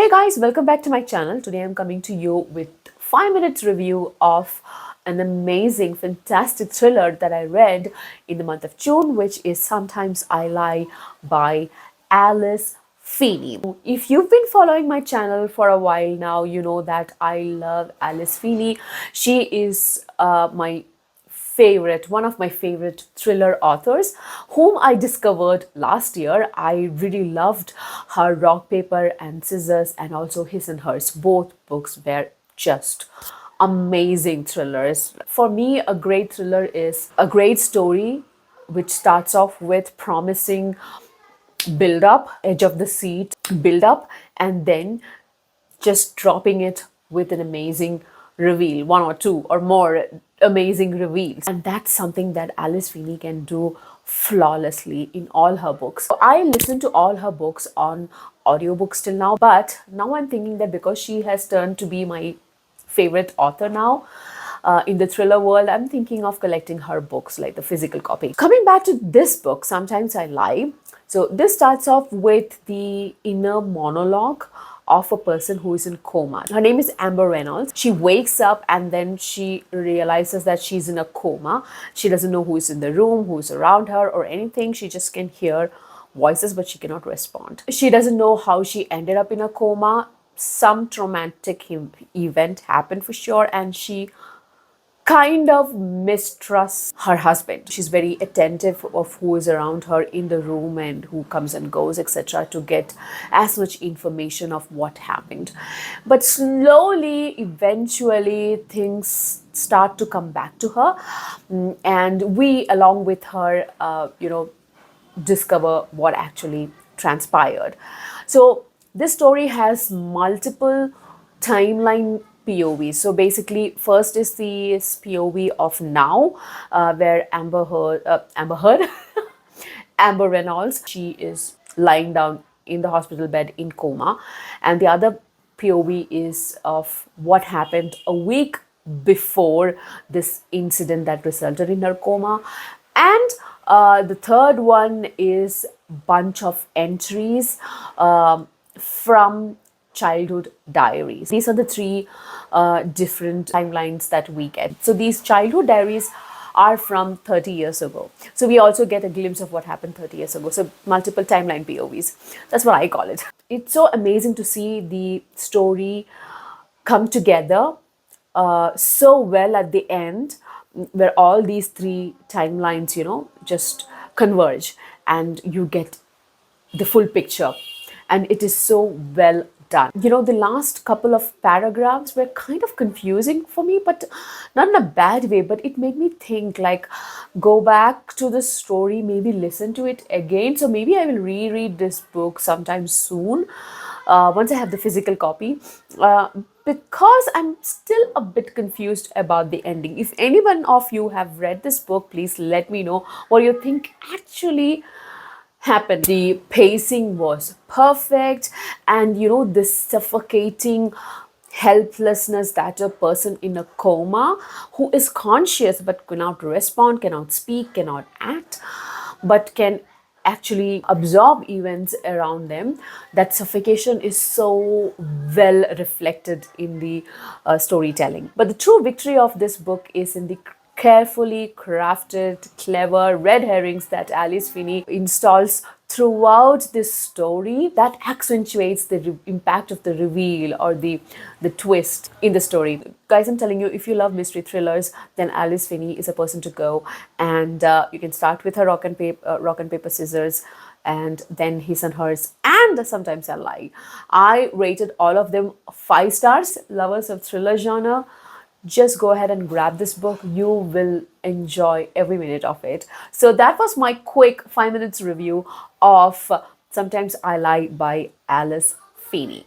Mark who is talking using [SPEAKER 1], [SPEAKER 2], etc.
[SPEAKER 1] Hey guys, welcome back to my channel. Today I'm coming to you with 5 minutes review of an amazing, fantastic thriller that I read in the month of June, which is Sometimes I Lie by Alice Feeney. If you've been following my channel for a while now, you know that I love Alice Feeney. She is one of my favorite thriller authors, whom I discovered last year. I really loved her Rock, Paper and Scissors and also His and Hers. Both books were just amazing thrillers. For me, a great thriller is a great story which starts off with promising build up, edge of the seat build up, and then just dropping it with an amazing reveal, one or two or more amazing reveals. And that's something that Alice Feeney can do flawlessly in all her books. I listen to all her books on audiobooks till now, but now I'm thinking that because she has turned to be my favorite author now, in the thriller world, I'm thinking of collecting her books, like the physical copy. Coming back to this book, Sometimes I Lie. So this starts off with the inner monologue of a person who is in coma. Her name is Amber Reynolds. She wakes up and then she realizes that she's in a coma. She doesn't know who is in the room, who is around her or anything. She just can hear voices, but she cannot respond. She doesn't know how she ended up in a coma. Some traumatic event happened for sure, and she kind of mistrusts her husband. She's very attentive of who is around her in the room and who comes and goes, etc., to get as much information of what happened. But slowly, eventually, things start to come back to her, and we, along with her, discover what actually transpired. So this story has multiple timeline POV. So basically, first is the POV of now, where Amber Reynolds, she is lying down in the hospital bed in coma, and the other POV is of what happened a week before this incident that resulted in her coma, and the third one is bunch of entries from childhood diaries. These are the three different timelines that we get. So these childhood diaries are from 30 years ago. So we also get a glimpse of what happened 30 years ago. So multiple timeline POVs. That's what I call it. It's so amazing to see the story come together so well at the end, where all these three timelines, just converge and you get the full picture. And it is so well done. The last couple of paragraphs were kind of confusing for me, but not in a bad way, but it made me think, like, go back to the story, maybe listen to it again. So maybe I will reread this book sometime soon, once I have the physical copy, because I'm still a bit confused about the ending. If anyone of you have read this book, please let me know what you think actually happened. The pacing was perfect, and this suffocating helplessness that a person in a coma who is conscious but cannot respond, cannot speak, cannot act, but can actually absorb events around them, that suffocation is so well reflected in the storytelling. But the true victory of this book is in the carefully crafted, clever red herrings that Alice Feeney installs throughout this story that accentuates the impact of the reveal or the twist in the story. Guys, I'm telling you, if you love mystery thrillers, then Alice Feeney is a person to go. And you can start with her Rock and Paper, Scissors, and then His and Hers, and Sometimes I Lie. I rated all of them 5 stars. Lovers of thriller genre, just go ahead and grab this book. You will enjoy every minute of it. So that was my quick 5 minutes review of Sometimes I Lie by Alice Feeney.